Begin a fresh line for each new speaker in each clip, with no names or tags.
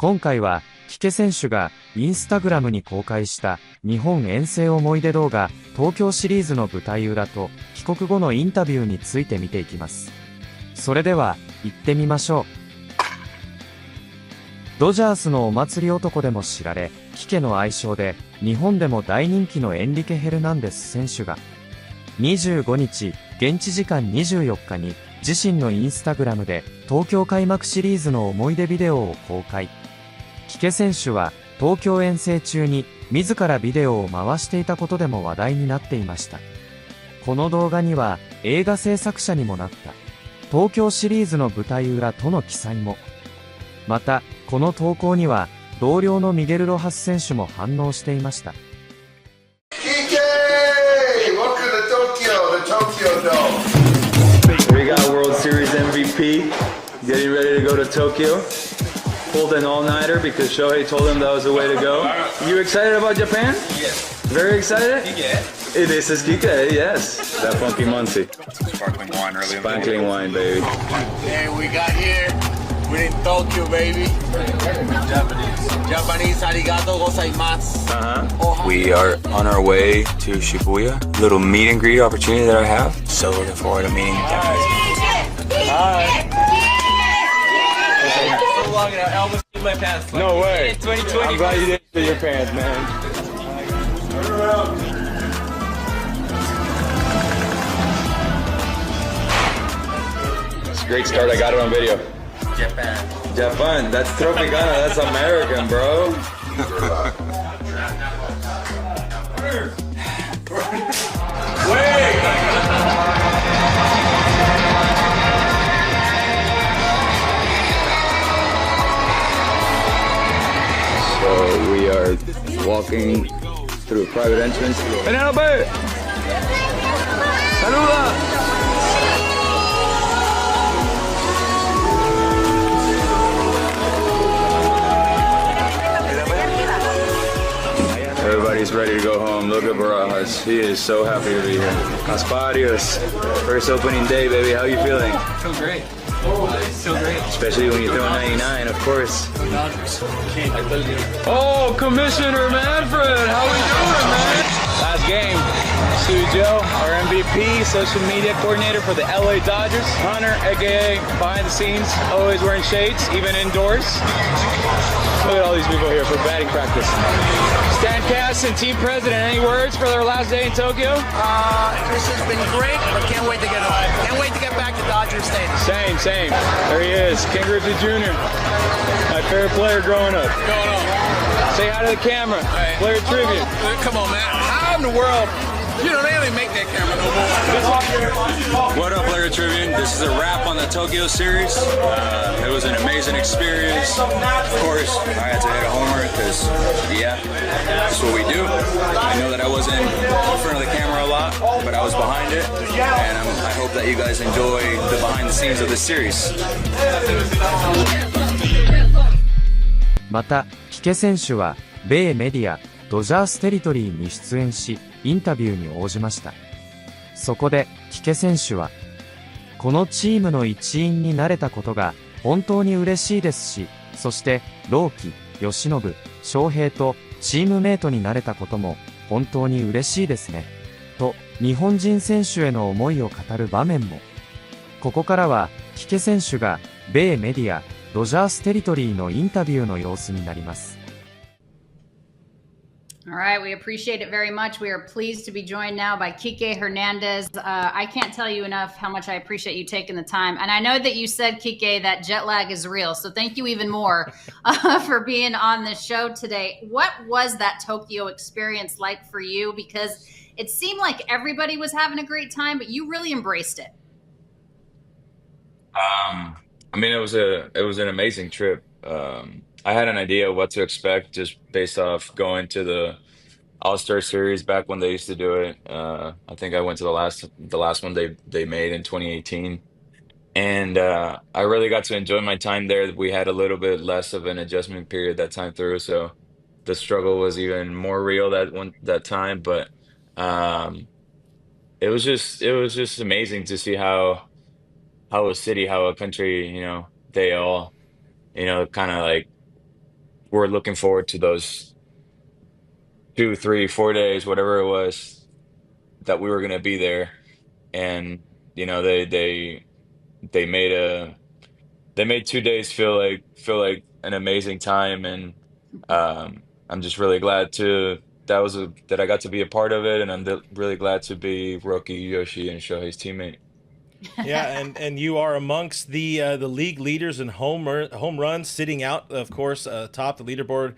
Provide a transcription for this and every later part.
今回は、キケ選手がインスタグラムに公開した日本遠征思い出動画、東京シリーズの舞台裏と帰国後のインタビューについて見ていきます。それでは、行ってみましょう。ドジャースのお祭り男でも知られ、キケの愛称で日本でも大人気のエンリケ・ヘルナンデス選手が、25日、現地時間24日に自身のインスタグラムで東京開幕シリーズの思い出ビデオを公開。キケ選手は東京遠征中に自らビデオを回していたことでも話題になっていました。この動画には映画制作者にもなった東京シリーズの舞台裏との記載も。また、この投稿には同僚のミゲル・ロハス選手も反応していました。
We got World Series MVP getting ready to go to Tokyo. Pulled an all-nighter because Shohei told him that was the way to go. You excited about Japan?
Yes.
Very excited?
Kike.
This is Kike, yes. That funky Muncie.
Sparkling wine earlier.
Sparkling wine, baby.
And we got here. We're in Tokyo, baby. Japanese arigato gozaimasu. We are on our way to Shibuya. Little meet and greet opportunity that I have. So looking forward to meeting Japanese.
Hi.
I almost peed my pants.
No way.
2020.
I'm glad you didn't pee your pants, man. It's a great start. I got it on video. Japan. That's Tropicana. That's American, bro. So we are walking through a private entrance. Penelope! Saluda! Everybody's ready to go home. Look at Barajas. He is so happy to be here. Casparios. First opening day, baby. How you feeling?
Feel great. Feel great.
Especially when you throw 99, of course.
Dodgers.
Oh, Commissioner Manfred. How we doing, man? Last game. Sue Joe, our MVP, social media coordinator for the LA Dodgers. Hunter, aka behind the scenes, always wearing shades, even indoors. Look at all these people here for batting practice. Stan Cass and team president, any words for their last day in Tokyo?
This has been great, but can't wait to get home. Can't wait to get back to Dodger Stadium.
Same. There he is, Ken Griffey Jr., my favorite player growing up.
Going on.
Say hi to the camera.
Hey.
Player tribute.
Come on, man. How in the world? You know, they don't even make that camera no more.
What up, Player Tribune? This is a wrap on the Tokyo series. It was an amazing experience. Of course, I had to hit a homer because, yeah, that's what we do. I know that I wasn't in front of the camera a lot, but I was behind it, and I hope that you guys enjoy the behind the scenes of this series.
また、キケ選手は、米メディア、ドジャーステリトリーに出演し、インタビューに応じました。そこで、キケ選手は、このチームの一員になれたことが本当に嬉しいですし、そして、朗希、由伸、翔平とチームメイトになれたことも本当に嬉しいですね。と、日本人選手への思いを語る場面も。ここからは、キケ選手が、米メディア、ドジャーステリトリーのインタビューの様子になります。
All right, we appreciate it very much. We are pleased to be joined now by Kike Hernandez. I can't tell you enough how much I appreciate you taking the time. And I know that you said, Kike, that jet lag is real. So thank you even more for being on the show today. What was that Tokyo experience like for you? Because it seemed like everybody was having a great time, but you really embraced it.
I mean, it was an amazing trip. I had an idea of what to expect just based off going to the All-Star Series back when they used to do it. I think I went to the last one they made in 2018, and I really got to enjoy my time there. We had a little bit less of an adjustment period that time through, so the struggle was even more real that time. But it was just amazing to see how a city, how a country, they all, kind of like were looking forward to those 2, 3, 4 days, whatever it was, that we were going to be there. And they made a they made 2 days feel like an amazing time. And I'm just really glad that I got to be a part of it, and I'm really glad to be Roki, Yoshi, and Shohei's teammate.
Yeah, and you are amongst the league leaders in home runs, sitting out, of course, top the leaderboard,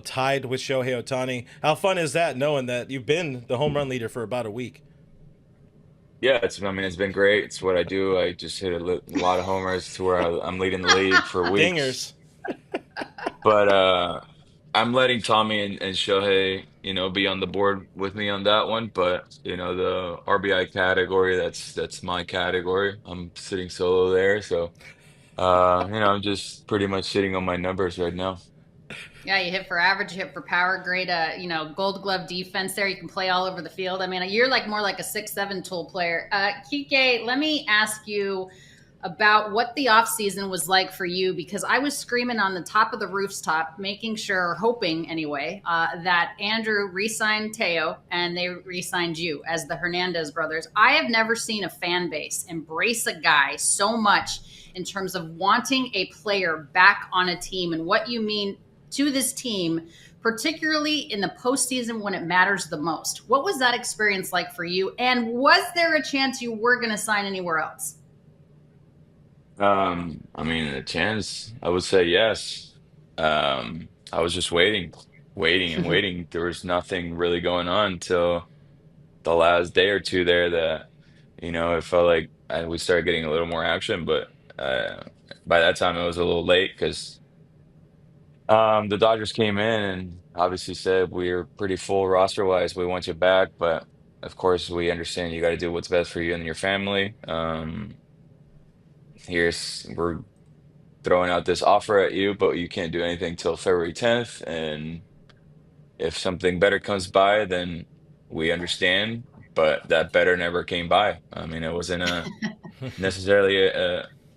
tied with Shohei Ohtani. How fun is that, knowing that you've been the home run leader for about a week?
Yeah, it's been great. It's what I do. I just hit a lot of homers to where I'm leading the league for weeks.
Dingers.
But I'm letting Tommy and Shohei, be on the board with me on that one. But the RBI category, that's my category. I'm sitting solo there, so I'm just pretty much sitting on my numbers right now.
Yeah, you hit for average, you hit for power, great, Gold Glove defense there. You can play all over the field. I mean, you're more like a 6'7" tool player. Kike, let me ask you about what the offseason was like for you, because I was screaming on the top of the rooftop, making sure, hoping anyway, that Andrew re-signed Teo and they re-signed you as the Hernandez brothers. I have never seen a fan base embrace a guy so much in terms of wanting a player back on a team and what you mean to this team, particularly in the postseason when it matters the most. What was that experience like for you? And was there a chance you were going to sign anywhere else?
A chance, I would say yes. I was just waiting and waiting. There was nothing really going on until the last day or two there that, it felt like we started getting a little more action. But by that time, it was a little late because the Dodgers came in and obviously said we're pretty full roster-wise. We want you back, but of course, we understand you got to do what's best for you and your family. We're throwing out this offer at you, but you can't do anything till February 10th. And if something better comes by, then we understand. But that better never came by. It wasn't necessarily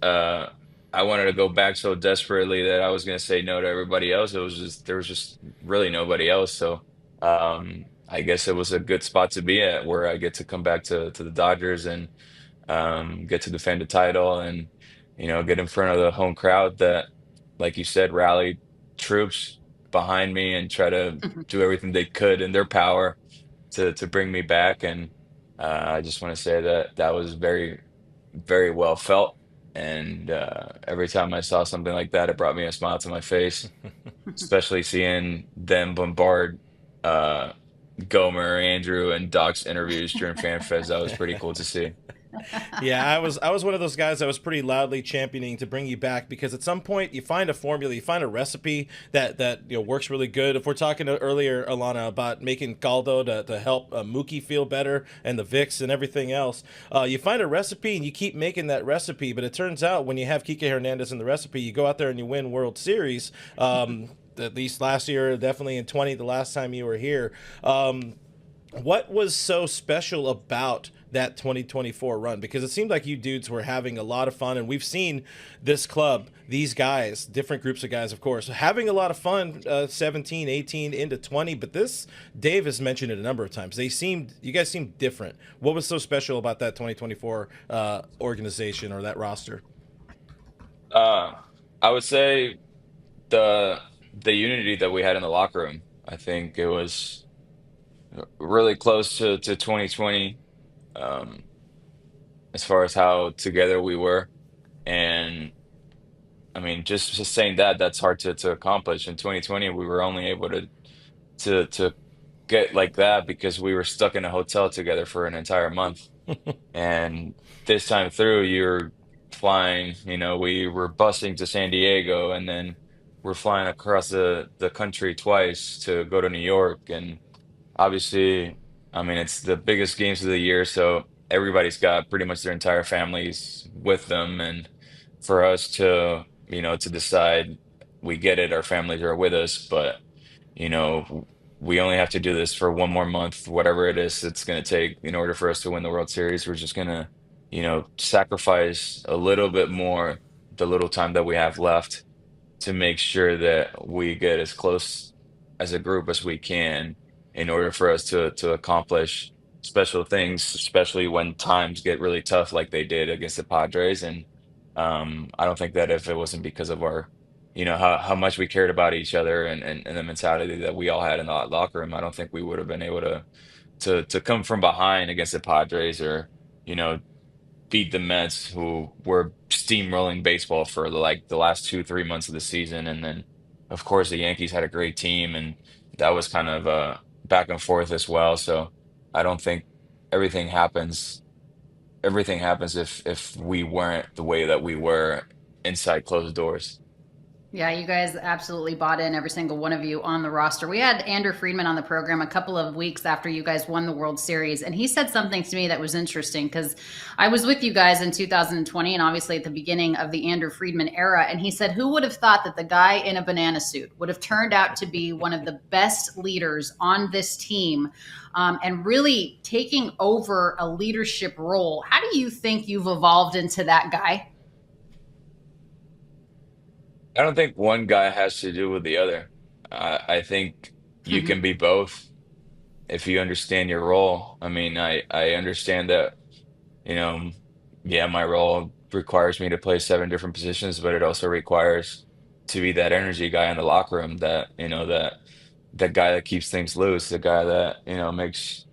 I wanted to go back so desperately that I was going to say no to everybody else. There was just really nobody else. So I guess it was a good spot to be at, where I get to come back to the Dodgers and get to defend the title and get in front of the home crowd that, like you said, rallied troops behind me and try to do everything they could in their power to bring me back. And I just want to say that was very, very well felt. And every time I saw something like that, it brought me a smile to my face, especially seeing them bombard Gomer, Andrew, and Doc's interviews during FanFest. That was pretty cool to see.
Yeah, I was one of those guys that was pretty loudly championing to bring you back, because at some point you find a formula, you find a recipe that works really good. If we're talking earlier, Alana, about making caldo to help Mookie feel better and the Vicks and everything else, you find a recipe and you keep making that recipe. But it turns out when you have Kike Hernandez in the recipe, you go out there and you win World Series. At least last year, definitely in 20, the last time you were here. What was so special about that 2024 run? Because it seemed like you dudes were having a lot of fun, and we've seen this club, these guys, different groups of guys, of course, having a lot of fun, 17, 18 into 20. But this, Dave has mentioned it a number of times. You guys seemed different. What was so special about that 2024 organization or that roster?
I would say the unity that we had in the locker room. I think it was really close to 2020, as far as how together we were. And just saying that's hard to accomplish. In 2020, we were only able to get like that because we were stuck in a hotel together for an entire month. And this time through, you're flying, we were busing to San Diego, and then we're flying across the country twice to go to New York. And obviously, it's the biggest games of the year, so everybody's got pretty much their entire families with them. And for us to, to decide, we get it, our families are with us, but, we only have to do this for one more month, whatever it is it's going to take in order for us to win the World Series. We're just going to, sacrifice a little bit more the little time that we have left. to make sure that we get as close as a group as we can in order for us to accomplish special things, especially when times get really tough like they did against the Padres. And I don't think that if it wasn't because of our, how much we cared about each other and the mentality that we all had in the locker room, I don't think we would have been able to come from behind against the Padres or, you know, beat the Mets, who were steamrolling baseball for like the last 2, 3 months of the season. And then, of course, the Yankees had a great team, and that was kind of back and forth as well. So I don't think everything happens. Everything happens if we weren't the way that we were inside closed doors.
Yeah, you guys absolutely bought in, every single one of you on the roster. We had Andrew Friedman on the program a couple of weeks after you guys won the World Series, and he said something to me that was interesting because I was with you guys in 2020 and obviously at the beginning of the Andrew Friedman era, and he said, who would have thought that the guy in a banana suit would have turned out to be one of the best leaders on this team, and really taking over a leadership role? How do you think you've evolved into that guy?
I don't think one guy has to do with the other. I think you can be both if you understand your role. I mean, I understand that, you know, yeah, my role requires me to play 7 different positions, but it also requires to be that energy guy in the locker room, that, that guy that keeps things loose, the guy that, makes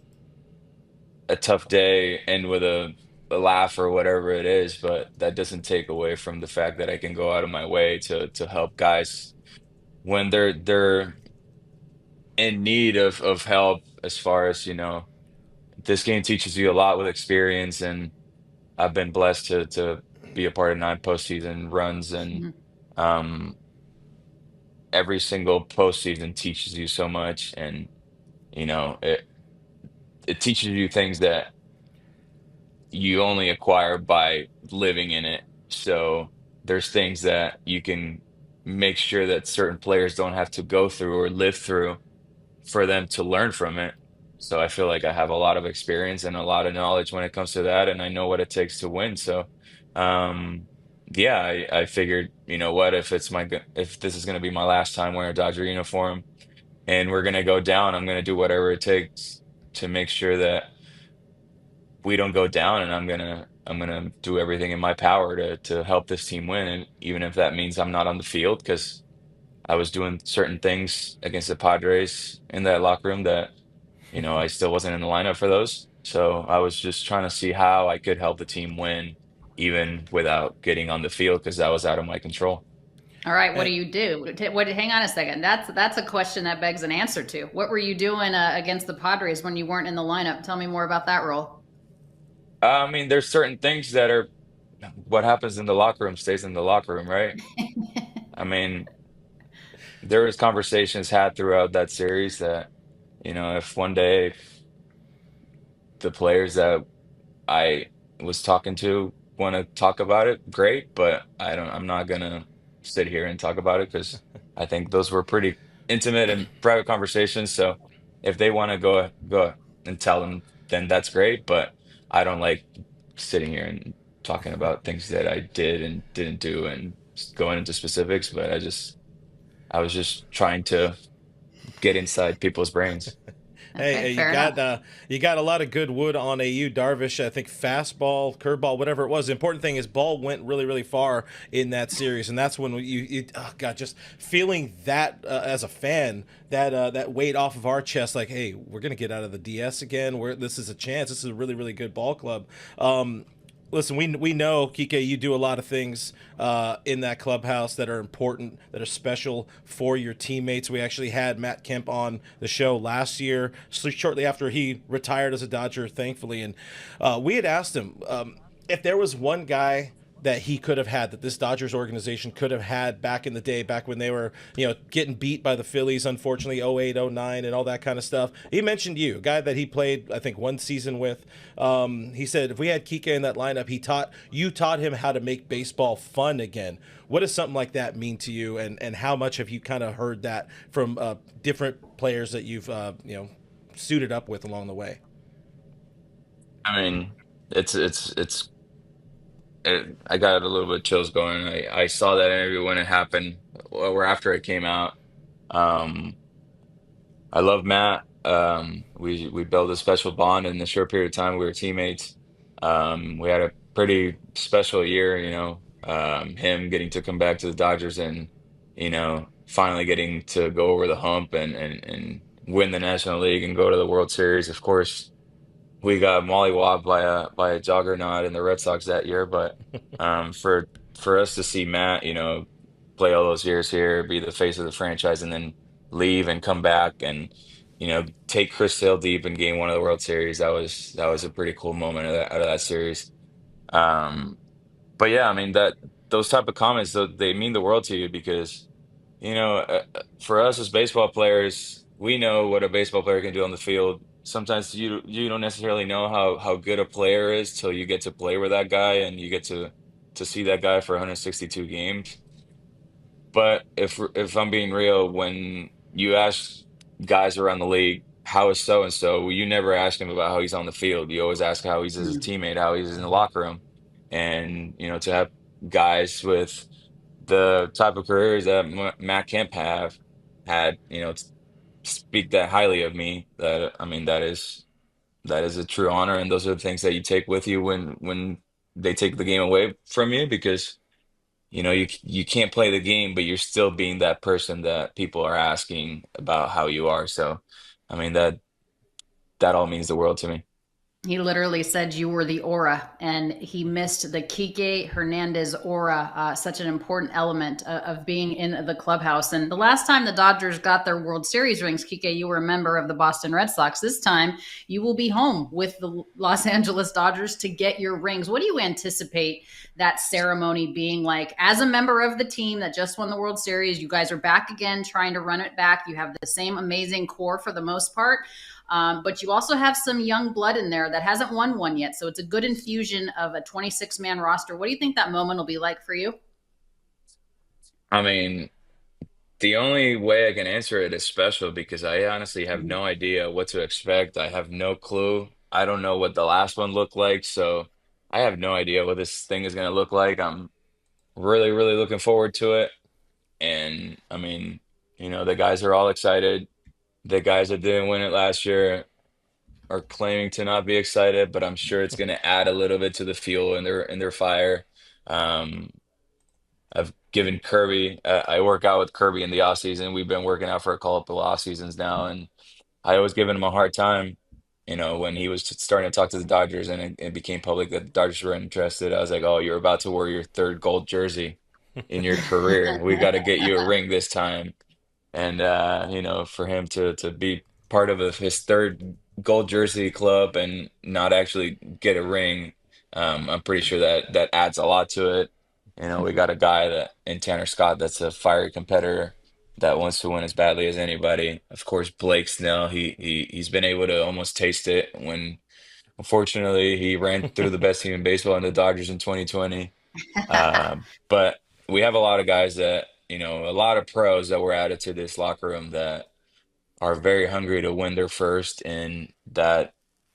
a tough day end with a laugh or whatever it is, but that doesn't take away from the fact that I can go out of my way to help guys when they're in need of help. As far as, this game teaches you a lot with experience, and I've been blessed to be a part of 9 postseason runs, and um every single postseason teaches you so much, and it teaches you things that you only acquire by living in it. So there's things that you can make sure that certain players don't have to go through or live through for them to learn from it. So I feel like I have a lot of experience and a lot of knowledge when it comes to that, and I know what it takes to win. So, yeah, I figured, you know what, if this is going to be my last time wearing a Dodger uniform and we're going to go down, I'm going to do whatever it takes to make sure that we don't go down, and I'm gonna do everything in my power to help this team win, and even if that means I'm not on the field, because I was doing certain things against the Padres in that locker room that I still wasn't in the lineup for those. So I was just trying to see how I could help the team win, even without getting on the field, because that was out of my control.
All right, what do you do? Hang on a second. That's a question that begs an answer to. What were you doing against the Padres when you weren't in the lineup? Tell me more about that role.
I mean, there's certain things that are what happens in the locker room stays in the locker room, right? I mean, there was conversations had throughout that series that, if one day the players that I was talking to want to talk about it, great, but I'm not gonna sit here and talk about it, because I think those were pretty intimate and private conversations. So if they want to go and tell them, then that's great. But I don't like sitting here and talking about things that I did and didn't do and going into specifics. But I was just trying to get inside people's brains.
Hey, you got a lot of good wood on a Darvish. I think fastball, curveball, whatever it was. The important thing is ball went really, really far in that series, and that's when you oh God, just feeling that as a fan, that weight off of our chest. Like, hey, we're gonna get out of the DS again. This is a chance. This is a really, really good ball club. Listen, we know, Kike, you do a lot of things in that clubhouse that are important, that are special for your teammates. We actually had Matt Kemp on the show last year, shortly after he retired as a Dodger, thankfully. And we had asked him if there was one guy that he could have had, that this Dodgers organization could have had back in the day, back when they were, getting beat by the Phillies, unfortunately, 08, 09, and all that kind of stuff. He mentioned you, a guy that he played, I think, one season with. He said if we had Kike in that lineup, you taught him how to make baseball fun again. What does something like that mean to you, and how much have you kind of heard that from different players that you've suited up with along the way?
I mean, it's I got a little bit of chills going. I saw that interview when it happened, or after it came out. Um, I love Matt. We built a special bond in the short period of time we were teammates. We had a pretty special year, him getting to come back to the Dodgers and, finally getting to go over the hump and win the National League and go to the World Series. Of course, we got mollywopped by a juggernaut in the Red Sox that year, but for us to see Matt, play all those years here, be the face of the franchise, and then leave and come back and take Chris Sale deep in Game 1 of the World Series. That was a pretty cool moment out of that series. Um, but yeah, I mean that those type of comments they mean the world to you because for us as baseball players, we know what a baseball player can do on the field. Sometimes you don't necessarily know how good a player is till you get to play with that guy and you get to see that guy for 162 games. But if I'm being real, when you ask guys around the league, how is so and so, well, you never ask him about how he's on the field. You always ask how he's as a teammate, how he's in the locker room. And, to have guys with the type of careers that Matt Kemp had, speak that highly of me, that I mean that is a true honor, and those are the things that you take with you when they take the game away from you because you can't play the game, but you're still being that person that people are asking about how you are. So, I mean that all means the world to me.
He literally said you were the aura, and he missed the Kike Hernandez aura, such an important element of being in the clubhouse. And the last time the Dodgers got their World Series rings, Kike, you were a member of the Boston Red Sox. This time, you will be home with the Los Angeles Dodgers to get your rings. What do you anticipate that ceremony being like? As a member of the team that just won the World Series, you guys are back again, trying to run it back. You have the same amazing core for the most part. But you also have some young blood in there that hasn't won one yet. So it's a good infusion of a 26-man roster. What do you think that moment will be like for you?
I mean, the only way I can answer it is special because I honestly have no idea what to expect. I have no clue. I don't know what the last one looked like, so I have no idea what this thing is going to look like. I'm really, really looking forward to it. And I mean, the guys are all excited. The guys that didn't win it last year are claiming to not be excited, but I'm sure it's going to add a little bit to the fuel in their fire. Um, I've given Kirby. I work out with Kirby in the off season. We've been working out for a couple of off seasons now, and I always given him a hard time. When he was starting to talk to the Dodgers, and it became public that the Dodgers were interested. I was like, "Oh, you're about to wear your third gold jersey in your career. We got to get you a ring this time." And for him to be part of his third gold jersey club and not actually get a ring, I'm pretty sure that adds a lot to it. We got a guy in Tanner Scott that's a fiery competitor that wants to win as badly as anybody. Of course, Blake Snell, he's been able to almost taste it when unfortunately he ran through the best team in baseball in the Dodgers in 2020. But we have a lot of guys that, a lot of pros that were added to this locker room that are very hungry to win their first, and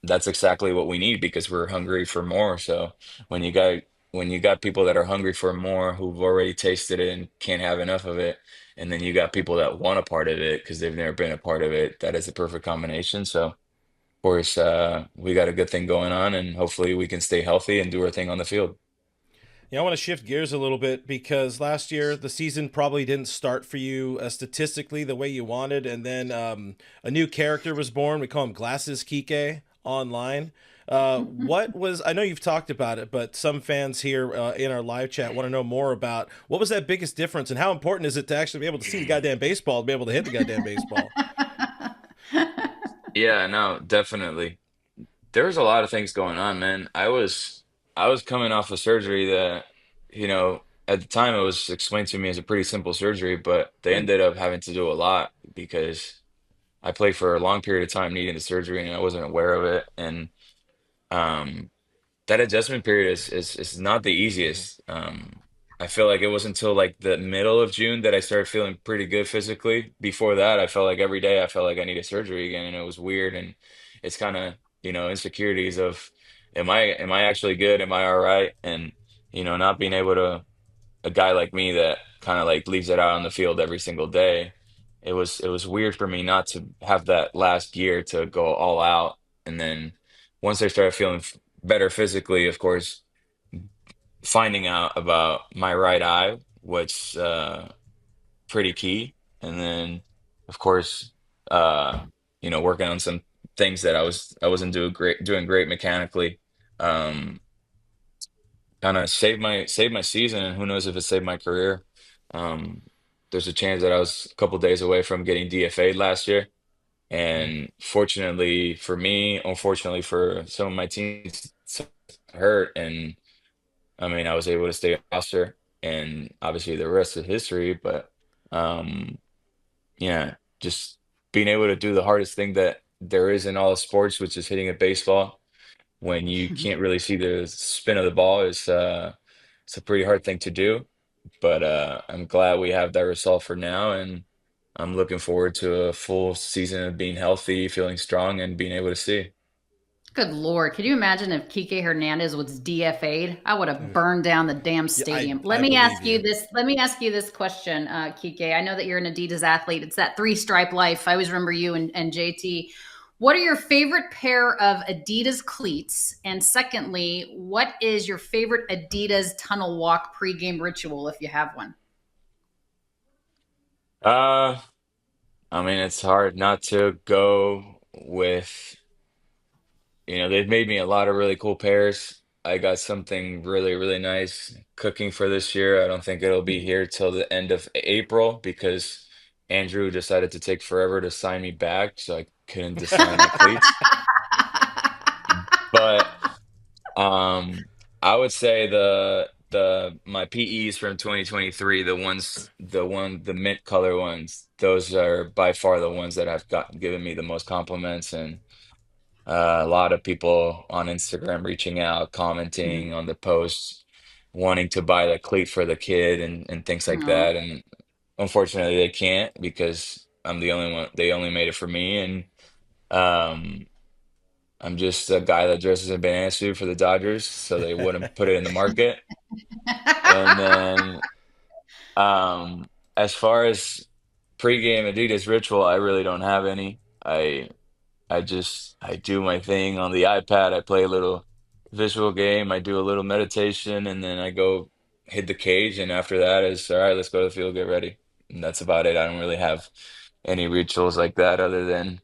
that's exactly what we need because we're hungry for more. So when you got people that are hungry for more, who've already tasted it and can't have enough of it, and then you got people that want a part of it because they've never been a part of it, that is a perfect combination. So of course, we got a good thing going on, and hopefully we can stay healthy and do our thing on the field.
Yeah, I want to shift gears a little bit because last year the season probably didn't start for you statistically the way you wanted, and then a new character was born. We call him Glasses Kike online. What was, I know you've talked about it, but some fans here in our live chat want to know more about what was that biggest difference and how important is it to actually be able to see the goddamn baseball, to be able to hit the goddamn baseball?
Yeah, no, definitely. There's a lot of things going on, man. I was coming off a surgery that, at the time it was explained to me as a pretty simple surgery, but they ended up having to do a lot because I played for a long period of time needing the surgery and I wasn't aware of it. And um, that adjustment period is not the easiest. I feel like it wasn't until like the middle of June that I started feeling pretty good physically. Before that, I felt like every day I felt like I needed surgery again, and it was weird. And it's kind of insecurities of, am I actually good? Am I all right? And not being able to, a guy like me that kind of like leaves it out on the field every single day, it was weird for me not to have that last year to go all out. And then once I started feeling better physically, of course, finding out about my right eye was pretty key. And then, of course, working on some things that I wasn't doing great mechanically. Um, Kind of saved my season, and who knows if it saved my career. Um, there's a chance that I was a couple days away from getting DFA'd last year, and fortunately for me, unfortunately for some of my teams, hurt, and I mean I was able to stay on roster, and obviously the rest is history. But um, yeah, just being able to do the hardest thing that there is in all sports, which is hitting a baseball when you can't really see the spin of the ball is it's a pretty hard thing to do. But I'm glad we have that result for now, and I'm looking forward to a full season of being healthy, feeling strong, and being able to see.
Good Lord. Could you imagine if Kike Hernandez was DFA'd? I would have burned down the damn stadium. Let me ask you this question, Kike. I know that you're an Adidas athlete. It's that 3-stripe life. I always remember you and JT. What are your favorite pair of Adidas cleats? And secondly, what is your favorite Adidas tunnel walk pregame ritual if you have one?
Uh, I mean, it's hard not to go with, they've made me a lot of really cool pairs. I got something really, really nice cooking for this year. I don't think it'll be here till the end of April because Andrew decided to take forever to sign me back, so I couldn't design my cleats. But I would say my PEs from 2023, the mint color ones, those are by far the ones that have given me the most compliments, and a lot of people on Instagram reaching out, commenting on the posts, wanting to buy the cleat for the kid and things like that. And unfortunately, they can't because I'm the only one. They only made it for me, and um, I'm just a guy that dresses in a banana suit for the Dodgers, so they wouldn't put it in the market. And then, as far as pregame Adidas ritual, I really don't have any. I do my thing on the iPad. I play a little visual game. I do a little meditation, and then I go hit the cage. And after that is all right. Let's go to the field, get ready, and that's about it. I don't really have any rituals like that other than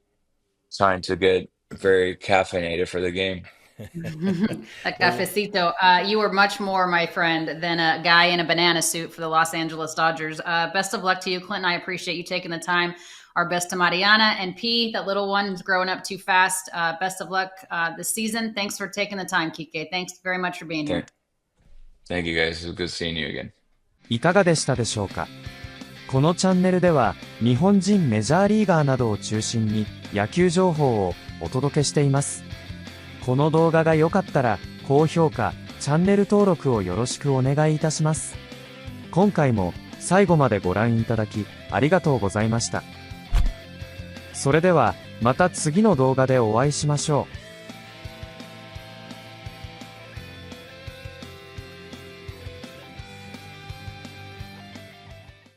trying to get very caffeinated for the game.
A cafecito. You are much more, my friend, than a guy in a banana suit for the Los Angeles Dodgers. Best of luck to you, Clinton. I appreciate you taking the time. Our best to Mariana and P, that little one who's growing up too fast. Best of luck this season. Thanks for taking the time, Kike. Thanks very much for being here.
Thank you, guys. It was good seeing you again.
いかがでしたでしょうか。このチャンネルでは日本人メジャーリーガーなどを中心に野球情報をお届けしています。この動画が良かったら高評価、チャンネル登録をよろしくお願いいたします。今回も最後までご覧いただきありがとうございました。それではまた次の動画でお会いしましょう。